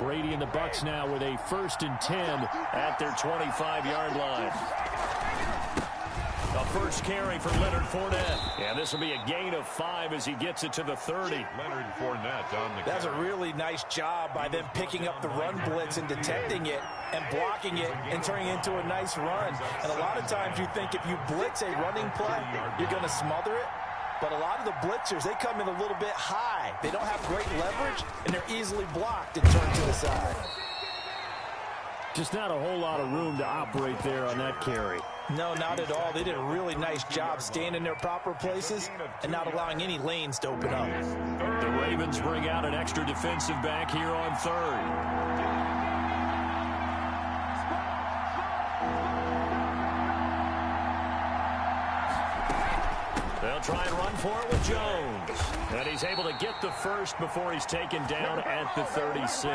Brady and the Bucs now with a 1st and 10 at their 25-yard line. The first carry for Leonard Fournette. And this will be a gain of 5 as he gets it to the 30. Leonard Fournette on the That's a really nice job by them picking up the run blitz and detecting it and blocking it and turning it into a nice run. And a lot of times you think if you blitz a running play, you're going to smother it. But a lot of the blitzers, they come in a little bit high. They don't have great leverage, and they're easily blocked and turned to the side. Just not a whole lot of room to operate there on that carry. No, not at all. They did a really nice job staying in their proper places and not allowing any lanes to open up. The Ravens bring out an extra defensive back here on 3rd. They'll try and run for it with Jones. And he's able to get the first before he's taken down at the 36.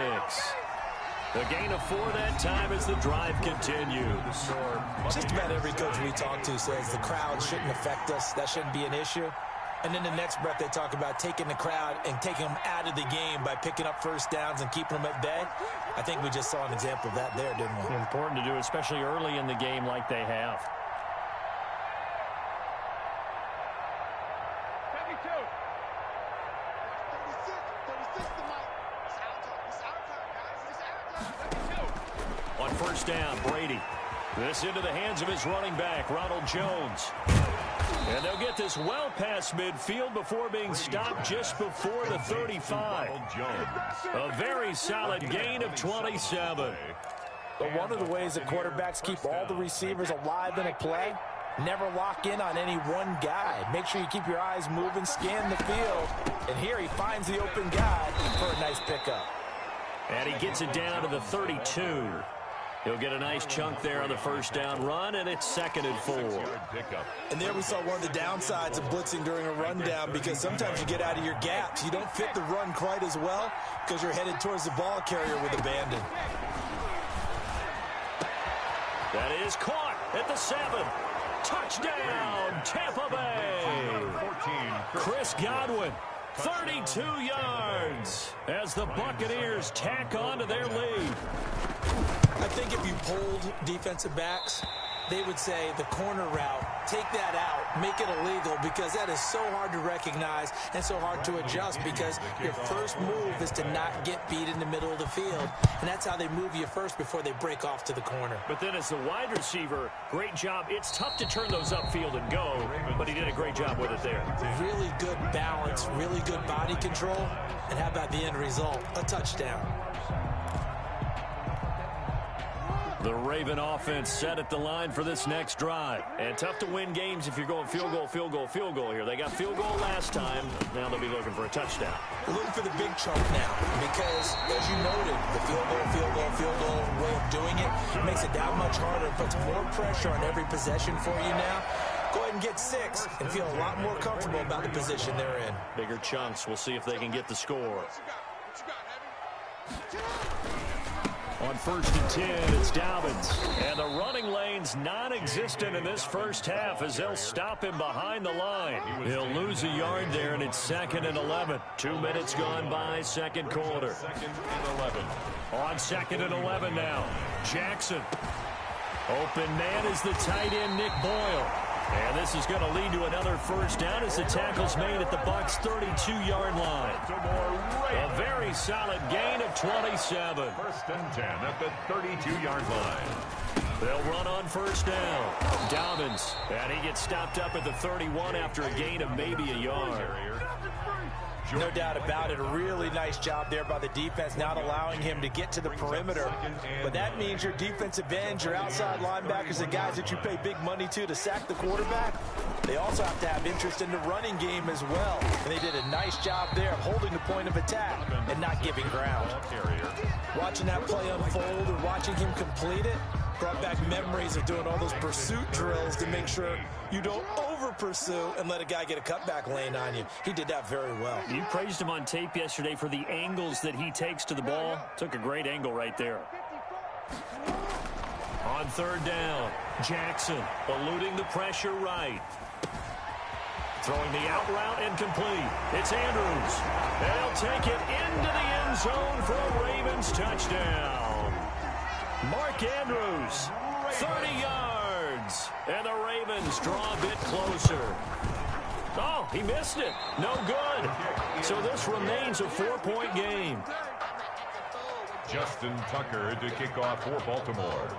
A gain of 4 that time as the drive continues. Just about every coach we talk to says the crowd shouldn't affect us. That shouldn't be an issue. And then the next breath they talk about taking the crowd and taking them out of the game by picking up first downs and keeping them at bay. I think we just saw an example of that there, didn't we? Important to do, especially early in the game like they have. On first down, Brady. This into the hands of his running back, Ronald Jones. And they'll get this well past midfield before being stopped just before the 35. A very solid gain of 27. But one of the ways that quarterbacks keep all the receivers alive in a play, never lock in on any one guy. Make sure you keep your eyes moving, scan the field. And here he finds the open guy for a nice pickup. And he gets it down to the 32. He'll get a nice chunk there on the first down run, and it's 2nd and 4. And there we saw one of the downsides of blitzing during a rundown, because sometimes you get out of your gaps. You don't fit the run quite as well because you're headed towards the ball carrier with abandon. That is caught at the 7. Touchdown, Tampa Bay. Chris Godwin, 32 yards as the Buccaneers tack on to their lead. I think if you polled defensive backs, they would say the corner route, take that out, make it illegal, because that is so hard to recognize and so hard to adjust, because your first move is to not get beat in the middle of the field. And that's how they move you first before they break off to the corner. But then as the wide receiver, great job. It's tough to turn those upfield and go, but he did a great job with it there. Really good balance, really good body control. And how about the end result? A touchdown. The Raven offense set at the line for this next drive. And tough to win games if you're going field goal, field goal, field goal here. They got field goal last time. Now they'll be looking for a touchdown. We're looking for the big chunk now, because, as you noted, the field goal way of doing it makes it that much harder. It puts more pressure on every possession for you now. Go ahead and get 6 and feel a lot more comfortable about the position they're in. Bigger chunks. We'll see if they can get the score. On 1st and 10, it's Dobbins. And the running lane's non-existent in this first half as they'll stop him behind the line. He'll lose a yard there, and it's 2nd and 11. 2 minutes gone by, second quarter. 2nd and 11. On 2nd and 11 now, Jackson. Open man is the tight end, Nick Boyle. And this is going to lead to another first down as the tackle's made at the Bucs' 32-yard line. A very solid gain of 27. 1st and 10 at the 32-yard line. They'll run on first down. Dobbins, and he gets stopped up at the 31 after a gain of maybe a yard. No doubt about it. A really nice job there by the defense, not allowing him to get to the perimeter. But that means your defensive ends, your outside linebackers, the guys that you pay big money to sack the quarterback, they also have to have interest in the running game as well. And they did a nice job there of holding the point of attack and not giving ground. Watching that play unfold or watching him complete it brought back memories of doing all those pursuit drills to make sure you don't over-pursue and let a guy get a cutback lane on you. He did that very well. You praised him on tape yesterday for the angles that he takes to the ball. Took a great angle right there. On 3rd down, Jackson eluding the pressure right. Throwing the out route incomplete. It's Andrews. They'll take it into the end zone for a Ravens touchdown. Mark Andrews, 30 yards. And the Ravens draw a bit closer. Oh, he missed it. No good. So this remains a 4-point game. Justin Tucker to kick off for Baltimore.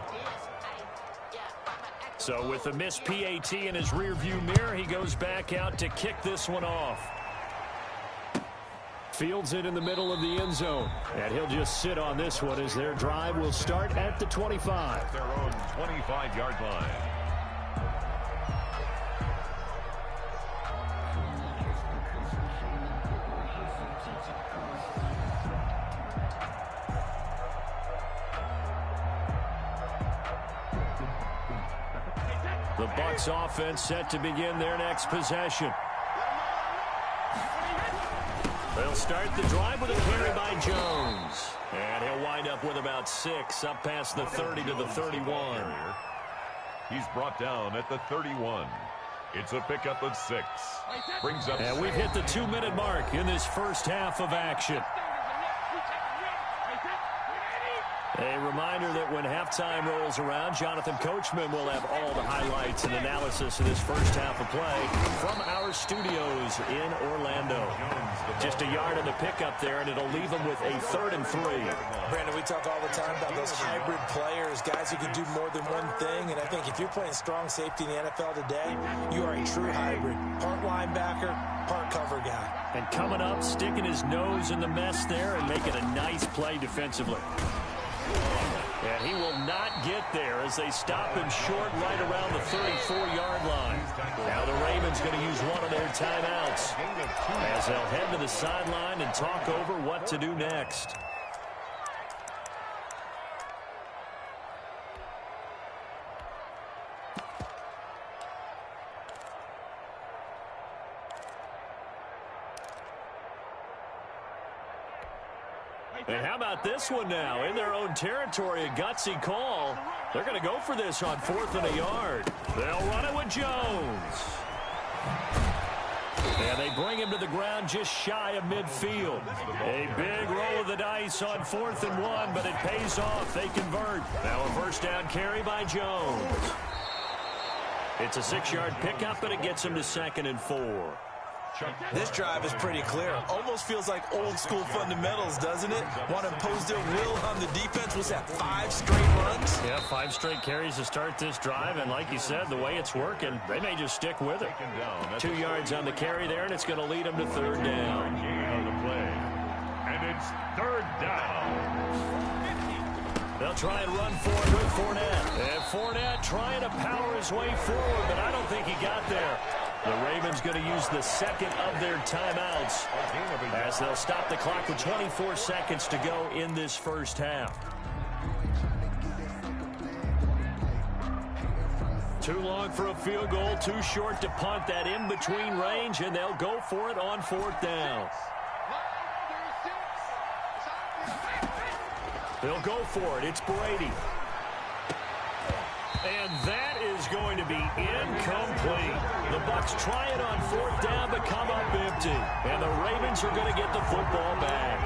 So with the missed PAT in his rearview mirror, he goes back out to kick this one off. Fields it in the middle of the end zone. And he'll just sit on this one as their drive will start at the 25. Their own 25-yard line. The Bucs offense set to begin their next possession. They'll start the drive with a carry by Jones. And he'll wind up with about 6 up past the 30 to the 31. He's brought down at the 31. It's a pickup of 6. Brings up. And we've hit the 2-minute mark in this first half of action. A reminder that when halftime rolls around, Jonathan Coachman will have all the highlights and analysis of this first half of play from our studios in Orlando. Just a yard on the pickup there, and it'll leave them with a 3rd and 3. Brandon, we talk all the time about those hybrid players, guys who can do more than one thing. And I think if you're playing strong safety in the NFL today, you are a true hybrid. Part linebacker, part cover guy. And coming up, sticking his nose in the mess there and making a nice play defensively. And he will not get there as they stop him short right around the 34-yard line. Now the Ravens going to use one of their timeouts as they'll head to the sideline and talk over what to do next. And how about this one now? In their own territory, a gutsy call. They're going to go for this on 4th and a yard. They'll run it with Jones. And they bring him to the ground just shy of midfield. A big roll of the dice on 4th and 1, but it pays off. They convert. Now a first down carry by Jones. It's a 6-yard pickup, but it gets him to 2nd and 4. This drive is pretty clear. Almost feels like old school fundamentals, doesn't it? Want to impose their will on the defense. Was that 5 straight runs? Yeah, 5 straight carries to start this drive. And like you said, the way it's working, they may just stick with it. 2 yards on the carry there, and it's going to lead them to 3rd down. On the play. And it's 3rd down. They'll try and run forward with Fournette. And Fournette trying to power his way forward, but I don't think he got there. The Ravens going to use the 2nd of their timeouts as they'll stop the clock with 24 seconds to go in this first half. Too long for a field goal, too short to punt. That in-between range, and they'll go for it on 4th down. They'll go for it. It's Brady. And that is going to be incomplete. The Bucs try it on 4th down, but come up empty. And the Ravens are going to get the football back.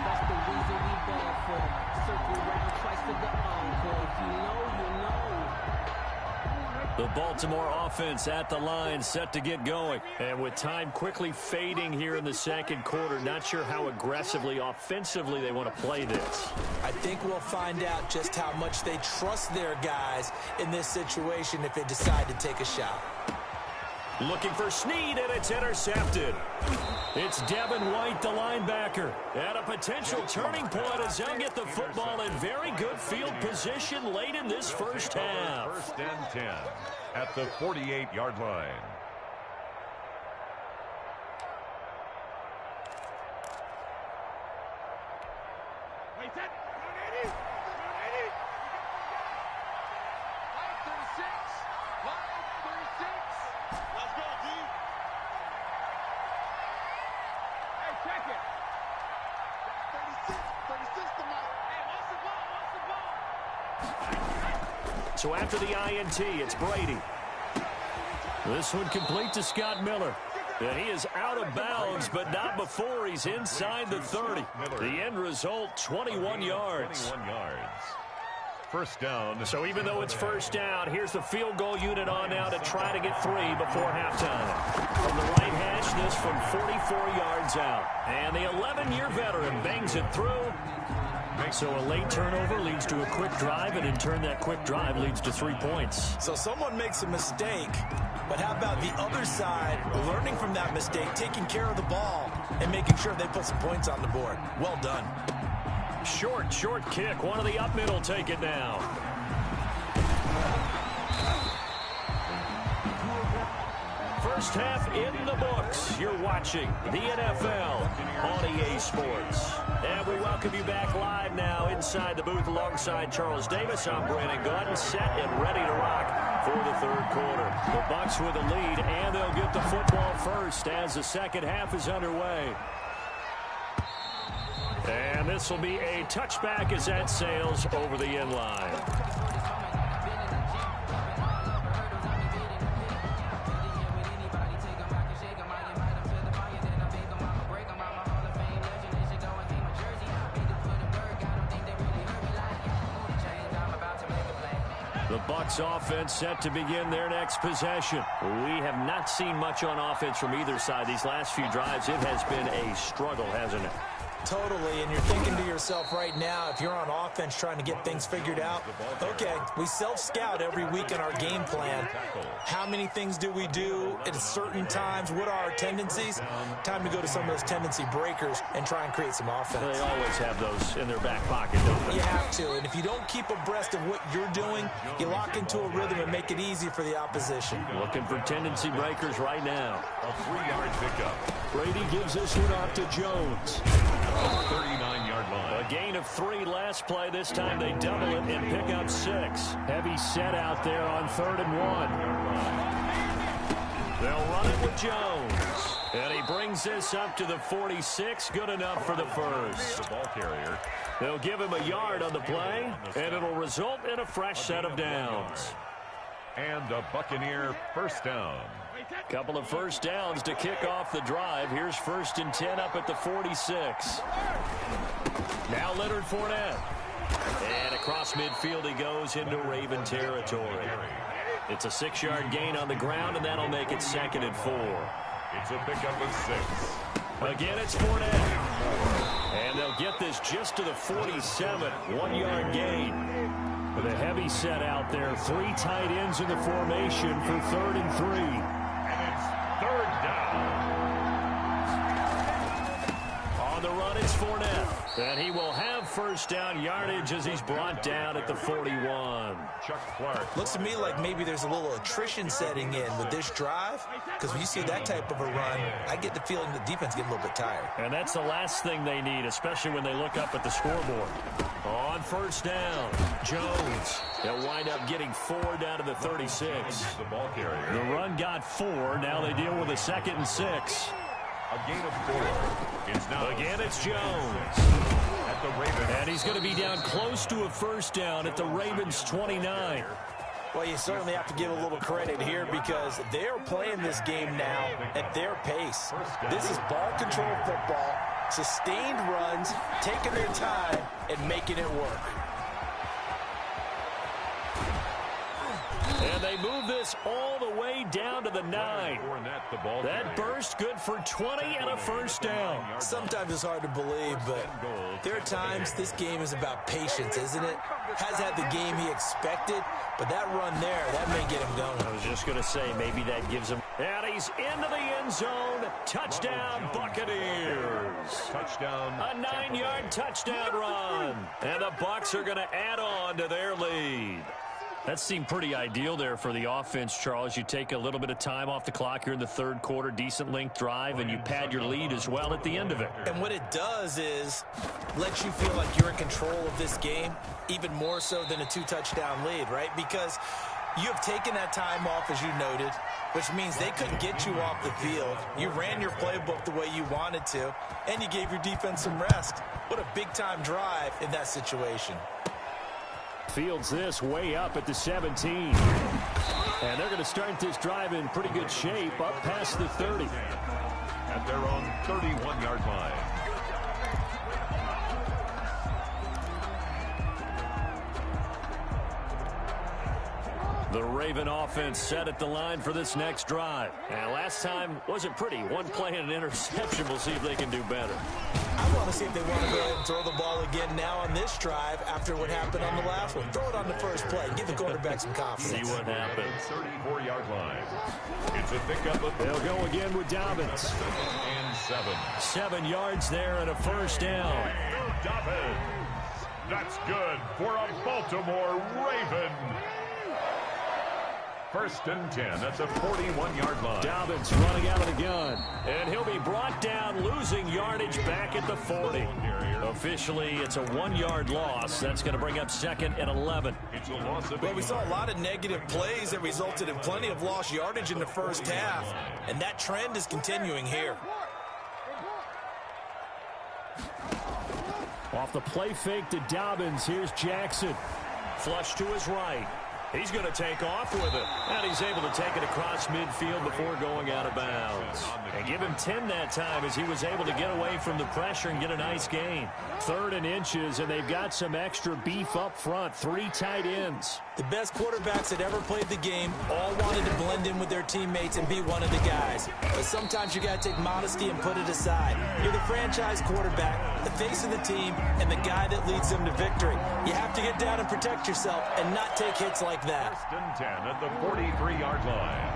That's the reason we ball for. Circle around twice to the encore. If you know, you know. The Baltimore offense at the line, set to get going. And with time quickly fading here in the 2nd quarter, not sure how aggressively, offensively they want to play this. I think we'll find out just how much they trust their guys in this situation if they decide to take a shot. Looking for Snead, and it's intercepted. It's Devin White, the linebacker. At a potential turning point as they'll get the football in very good field position late in this first half. 1st and 10 at the 48-yard line. So after the INT, it's Brady. This one complete to Scott Miller. And he is out of bounds, but not before he's inside the 30. The end result, 21 yards. 21 yards. First down. So even though it's first down, here's the field goal unit on now to try to get 3 before halftime. From the right hash, this from 44 yards out. And the 11-year veteran bangs it through. So a late turnover leads to a quick drive, and in turn that quick drive leads to 3 points. So someone makes a mistake, but how about the other side learning from that mistake, taking care of the ball, and making sure they put some points on the board? Well done. Short kick. One of the up middle take it now. First half in the books. You're watching the NFL on EA Sports. And we welcome you back live now inside the booth alongside Charles Davis. I'm Brandon Gordon, set and ready to rock for the third quarter. The Bucs with the lead, and they'll get the football first as the second half is underway. And this will be a touchback as that sails over the end line. The Bucs offense set to begin their next possession. We have not seen much on offense from either side. These last few drives, it has been a struggle, hasn't it? Totally, and you're thinking to yourself right now, if you're on offense trying to get things figured out, okay, we self-scout every week in our game plan. How many things do we do at certain times? What are our tendencies? Time to go to some of those tendency breakers and try and create some offense. They always have those in their back pocket, don't they? You have to, and if you don't keep abreast of what you're doing, you lock into a rhythm and make it easy for the opposition. Looking for tendency breakers right now. A 3-yard pickup. Brady gives this one off to Jones. 39-yard line. A gain of 3 last play. This time they double it and pick up 6. Heavy set out there on 3rd and 1. They'll run it with Jones. And he brings this up to the 46. Good enough for the first. The ball carrier. They'll give him a yard on the play, and it'll result in a fresh set of downs. And a Buccaneer first down. Couple of first downs to kick off the drive. Here's 1st and 10 up at the 46. Now Leonard Fournette. And across midfield he goes into Raven territory. It's a 6-yard gain on the ground, and that'll make it 2nd and 4. It's a pickup of 6. Again, it's Fournette. And they'll get this just to the 47. 1-yard gain. With a heavy set out there. 3 tight ends in the formation for 3rd and 3. And it's 3rd down. On the run, it's Fournette. And he will have first down yardage as he's brought down at the 41. Chuck Clark. Looks to me like maybe there's a little attrition setting in with this drive, because when you see that type of a run, I get the feeling the defense getting a little bit tired. And that's the last thing they need, especially when they look up at the scoreboard. On first down, Jones. They'll wind up getting 4 down to the 36. The ball carrier. The run got 4. Now they deal with a 2nd and 6. A gain of 4. It's now Again, it's Jones. At the Ravens. And he's going to be down close to a first down at the Ravens' 29. Well, you certainly have to give a little credit here because they're playing this game now at their pace. This is ball control football, sustained runs, taking their time, and making it work. And they move this all the way down to the 9. That burst good for 20 and a first down. Sometimes it's hard to believe, but there are times this game is about patience, isn't it? Has had the game he expected, but that run there, that may get him going. I was just going to say, maybe that gives him. And he's into the end zone. Touchdown, Buccaneers. Touchdown. A 9-yard touchdown run. And the Bucs are going to add on to their lead. That seemed pretty ideal there for the offense, Charles. You take a little bit of time off the clock here in the third quarter, decent length drive, and you pad your lead as well at the end of it. And what it does is lets you feel like you're in control of this game, even more so than a 2-touchdown lead, right? Because you have taken that time off, as you noted, which means they couldn't get you off the field. You ran your playbook the way you wanted to, and you gave your defense some rest. What a big-time drive in that situation. Fields this way up at the 17. And they're going to start this drive in pretty good shape, up past the 30. At their own 31-yard line. The Raven offense set at the line for this next drive. And last time wasn't pretty. One play and an interception. We'll see if they can do better. I want to see if they want to go ahead and throw the ball again now on this drive after what happened on the last one. Throw it on the first play. Give the quarterback some confidence. See what happens. 34-yard line. It's a pickup of... They'll go again with Dobbins. And 7. 7 yards there and a first down. Dobbins. That's good for a Baltimore Raven. First and 10 at the 41-yard line. Dobbins running out of the gun. And he'll be brought down, losing yardage back at the 40. Officially, it's a 1-yard loss. That's going to bring up 2nd and 11. It's a loss of... Well, we saw a lot of negative plays that resulted in plenty of lost yardage in the first half. And that trend is continuing here. Off the play fake to Dobbins, here's Jackson. Flush to his right. He's going to take off with it. And he's able to take it across midfield before going out of bounds. And give him 10 that time as he was able to get away from the pressure and get a nice gain. 3rd and inches, and they've got some extra beef up front. 3 tight ends. The best quarterbacks that ever played the game all wanted to blend in with their teammates and be one of the guys. But sometimes you got to take modesty and put it aside. You're the franchise quarterback, the face of the team, and the guy that leads them to victory. You have to get down and protect yourself and not take hits like that. First and 10 at the 43-yard line.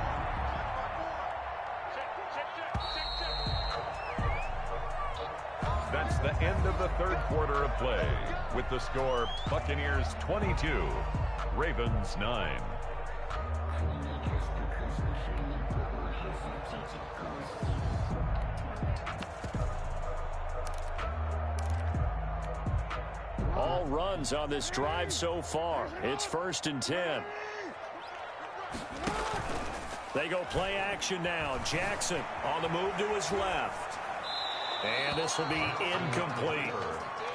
That's the end of the 3rd quarter of play. With the score, Buccaneers 22, Ravens 9. All runs on this drive so far. It's 1st and 10. They go play action now. Jackson on the move to his left. And this will be incomplete.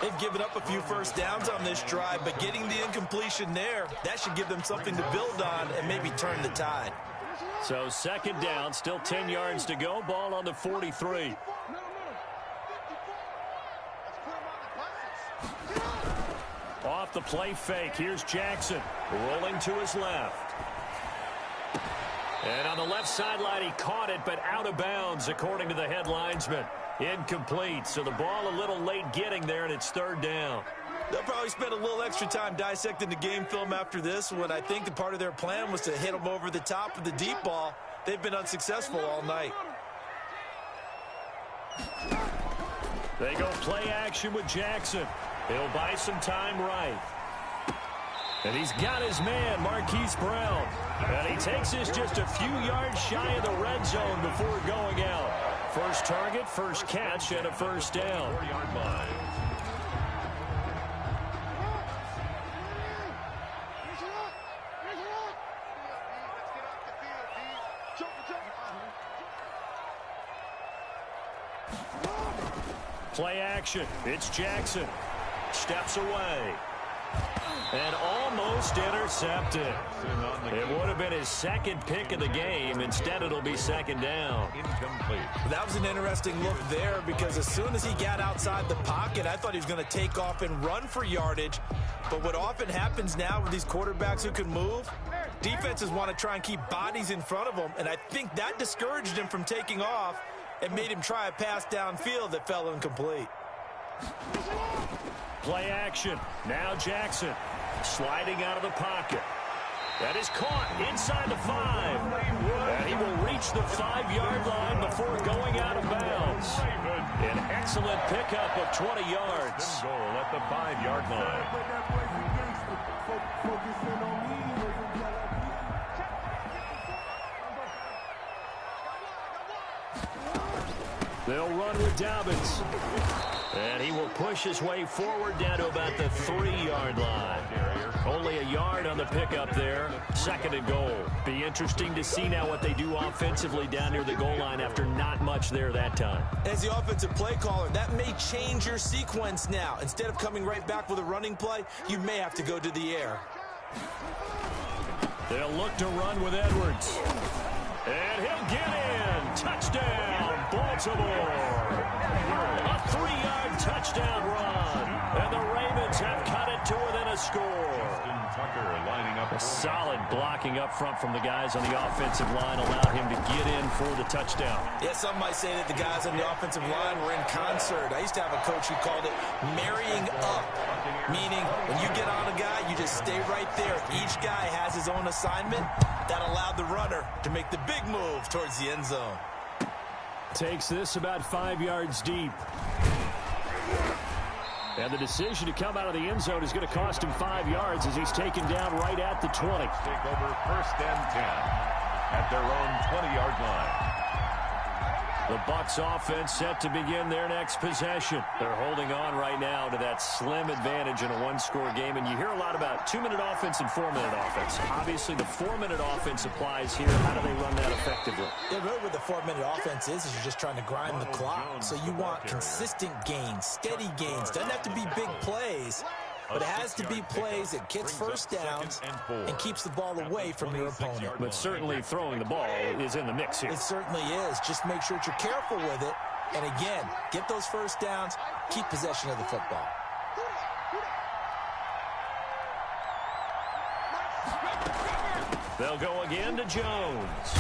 They've given up a few first downs on this drive, but getting the incompletion there, that should give them something to build on and maybe turn the tide. So 2nd down, still 10 yards to go. Ball on the 43. Off the play fake, here's Jackson rolling to his left. And on the left sideline, he caught it, but out of bounds, according to the head linesman. Incomplete, so the ball a little late getting there, and it's 3rd down. They'll probably spend a little extra time dissecting the game film after this one. I think the part of their plan was to hit them over the top of the deep ball. They've been unsuccessful all night. They go play action with Jackson. He'll buy some time right. And he's got his man, Marquise Brown. And he takes this just a few yards shy of the red zone before going out. First target, first catch, and a first down. 4-yard line. Play action. It's Jackson. Steps away. And almost intercepted. It would have been his 2nd pick of the game. Instead, it'll be 2nd down. Incomplete. That was an interesting look there because as soon as he got outside the pocket, I thought he was going to take off and run for yardage. But what often happens now with these quarterbacks who can move, defenses want to try and keep bodies in front of them. And I think that discouraged him from taking off and made him try a pass downfield that fell incomplete. Play action. Now Jackson sliding out of the pocket. That is caught inside the 5. And he will reach the 5-yard line before going out of bounds. An excellent pickup of 20 yards. Goal at the 5-yard line. They'll run with Dobbins. And he will push his way forward down to about the 3-yard line. Only a yard on the pickup there. 2nd and goal. Be interesting to see now what they do offensively down near the goal line after not much there that time. As the offensive play caller, that may change your sequence now. Instead of coming right back with a running play, you may have to go to the air. They'll look to run with Edwards. And he'll get in. Touchdown, Baltimore. A 3-yard touchdown run. And the Ravens have cut it to within a score. Lining up. A solid blocking up front from the guys on the offensive line allowed him to get in for the touchdown. Yeah, some might say that the guys on the offensive line were in concert. I used to have a coach who called it marrying up, meaning when you get on a guy, you just stay right there. Each guy has his own assignment. That allowed the runner to make the big move towards the end zone. Takes this about 5 yards deep. And the decision to come out of the end zone is going to cost him 5 yards as he's taken down right at the 20. Take over 1st and 10 at their own 20-yard line. The Bucs offense set to begin their next possession. They're holding on right now to that slim advantage in a one-score game. And you hear a lot about 2-minute offense and 4-minute offense. Obviously, the 4-minute offense applies here. How do they run that effectively? Yeah, really what the 4-minute offense is you're just trying to grind the clock. So you want consistent gains, steady gains. Doesn't have to be big plays, but it has to be plays that gets first downs and keeps the ball away from your opponent. But certainly throwing the ball is in the mix here. It certainly is. Just make sure that you're careful with it. And again, get those first downs, keep possession of the football. They'll go again to Jones.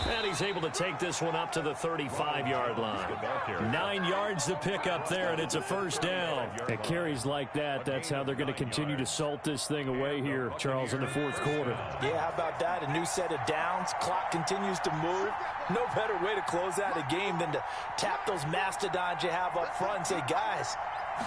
And he's able to take this one up to the 35-yard line. 9 yards to pick up there, and it's a first down. At carries like that, that's how they're going to continue to salt this thing away here, Charles, in the fourth quarter. Yeah, how about that? A new set of downs. Clock continues to move. No better way to close out a game than to tap those mastodons you have up front and say, guys,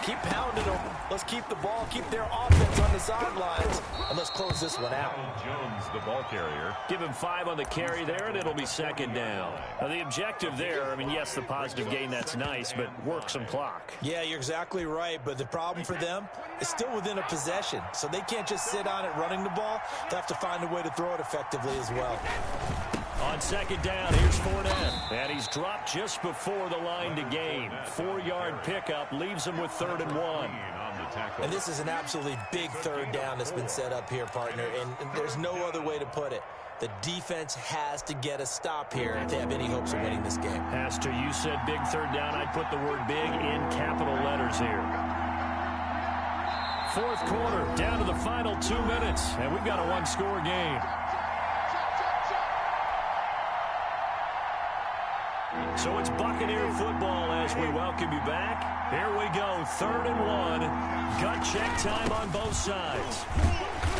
keep pounding them. Let's keep the ball, keep their offense on the sidelines, and let's close this one out. Jones, the ball carrier. Give him 5 on the carry there, and it'll be second down. Now, the objective there, I mean, yes, the positive gain, that's nice, but work some clock. Yeah, you're exactly right, but the problem for them is still within a possession, so they can't just sit on it running the ball. They have to find a way to throw it effectively as well. On second down, here's Fournette. And he's dropped just before the line to gain. 4-yard pickup leaves him with 3rd and 1. And this is an absolutely big third down that's been set up here, partner, and there's no other way to put it. The defense has to get a stop here if they have any hopes of winning this game. Has to. You said big third down. I'd put the word big in capital letters here. Fourth quarter, down to the final 2 minutes, and we've got a one-score game. So it's Buccaneer football as we welcome you back. Here we go, 3rd and 1. Gut check time on both sides.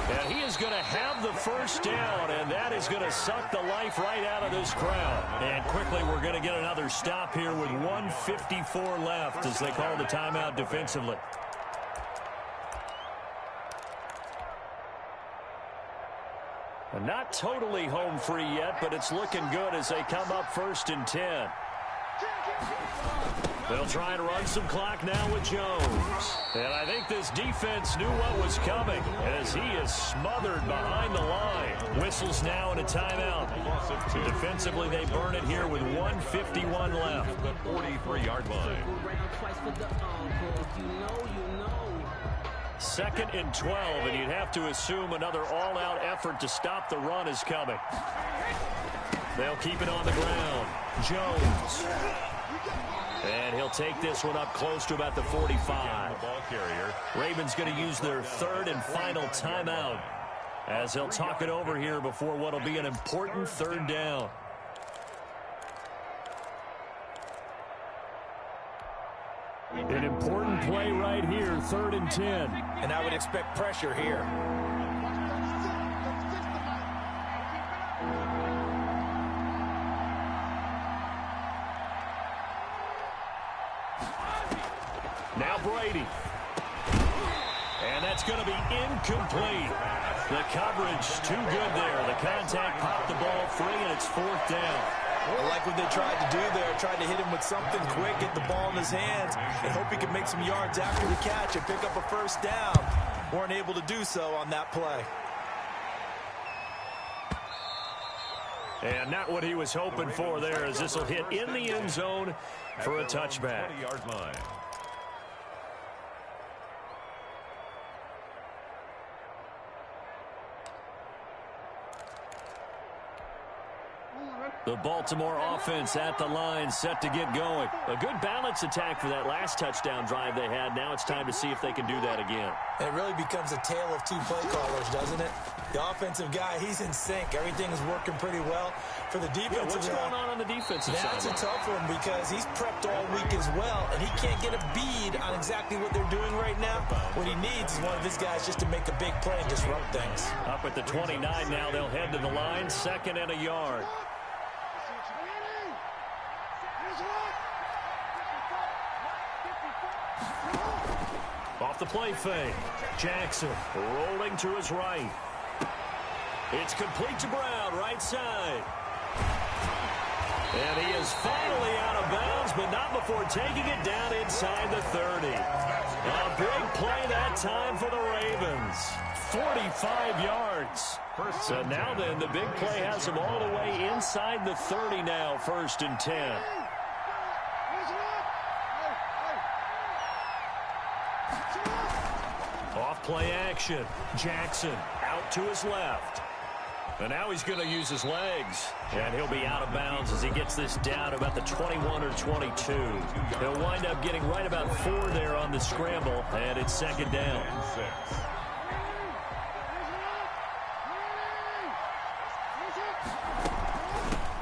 And he is going to have the first down, and that is going to suck the life right out of this crowd. And quickly, we're going to get another stop here with 1:54 left as they call the timeout defensively. And not totally home free yet, but it's looking good as they come up 1st and 10. They'll try and run some clock now with Jones. And I think this defense knew what was coming as he is smothered behind the line. Whistles now and a timeout. Defensively, they burn it here with 1:51 left. The 43-yard line. 2nd and 12, and you'd have to assume another all-out effort to stop the run is coming. They'll keep it on the ground. Jones. And he'll take this one up close to about the 45. Ravens going to use their 3rd and final timeout as they'll talk it over here before what will be an important 3rd down. An important play right here, 3rd and 10. And I would expect pressure here. Now Brady. And that's going to be incomplete. The coverage too good there. The contact popped the ball free, and it's 4th down. I like what they tried to do there. Tried to hit him with something quick, get the ball in his hands, and hope he could make some yards after the catch and pick up a first down. Weren't able to do so on that play. And not what he was hoping for there, as this will hit in the end zone for a touchback. 20-yard line. The Baltimore offense at the line, set to get going. A good balance attack for that last touchdown drive they had. Now it's time to see if they can do that again. It really becomes a tale of two play callers, doesn't it? The offensive guy, he's in sync. Everything is working pretty well. For the defensive what's going on the defensive side? That's a tough one because he's prepped all week as well, and he can't get a bead on exactly what they're doing right now. What he needs is one of these guys just to make a big play and disrupt things. Up at the 29 now, they'll head to the line, 2nd and a yard. Off the play fake. Jackson rolling to his right. It's complete to Brown, right side. And he is finally out of bounds, but not before taking it down inside the 30. A big play that time for the Ravens. 45 yards. So now then, the big play has him all the way inside the 30 now, 1st and 10. Off play action. Jackson out to his left. And now he's going to use his legs. And he'll be out of bounds as he gets this down about the 21 or 22. He'll wind up getting right about 4 there on the scramble. And it's 2nd down.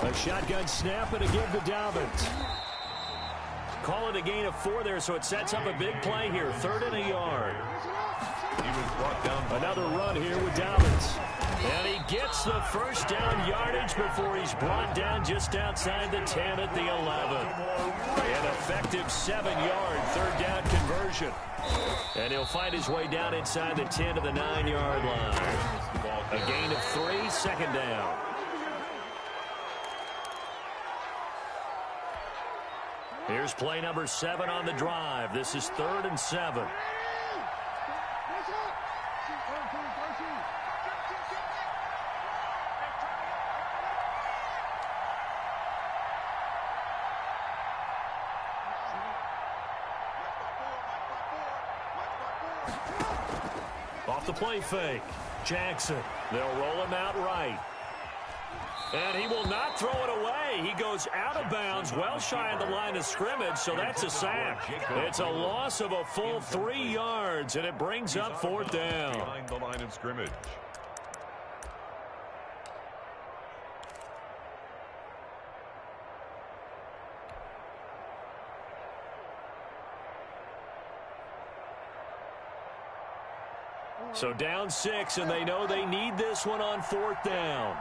A shotgun snap and a give to Dobbins. Call it a gain of 4 there, so it sets up a big play here. 3rd and a yard. He was brought down. Another run here with Dobbins. And he gets the 1st down yardage before he's brought down just outside the 10 at the 11. An effective 7-yard 3rd down conversion. And he'll find his way down inside the 10 to the 9-yard line. A gain of 3, 2nd down. Here's play number 7 on the drive. This is 3rd and 7. Off the play fake. Jackson. They'll roll him out right. And he will not throw it away. He goes out of bounds, well shy of the line of scrimmage, so that's a sack. It's a loss of a full 3 yards, and it brings up 4th down. Behind the line of scrimmage. So down 6, and they know they need this one on 4th down.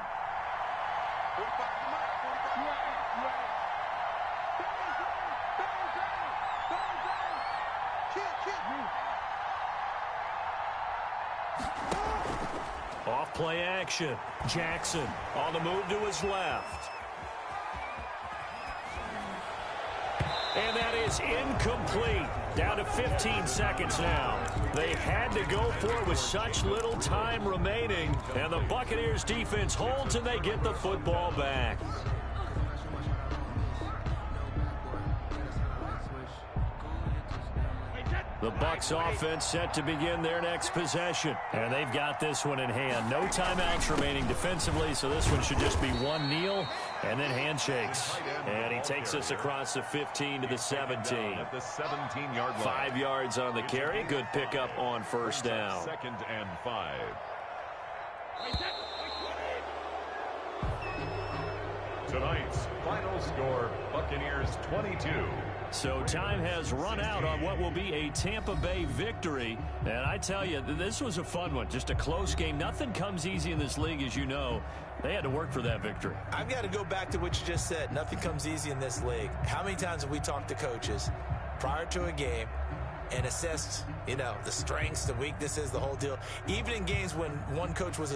Off play action. Jackson on the move to his left. And that is incomplete. Down to 15 seconds now. They had to go for it with such little time remaining. And the Buccaneers defense holds and they get the football back. The Bucs offense set to begin their next possession. And they've got this one in hand. No timeouts remaining defensively, so this one should just be one kneel and then handshakes. And he takes us across the 15 to the 17. At the 17-yard line. 5 yards on the carry. Good pickup on 1st down. 2nd and 5. Tonight's final score, Buccaneers 22. So time has run out on what will be a Tampa Bay victory. And I tell you, this was a fun one. Just a close game. Nothing comes easy in this league, as you know. They had to work for that victory. I've got to go back to what you just said. Nothing comes easy in this league. How many times have we talked to coaches prior to a game and assessed, the strengths, the weaknesses, the whole deal? Even in games when one coach was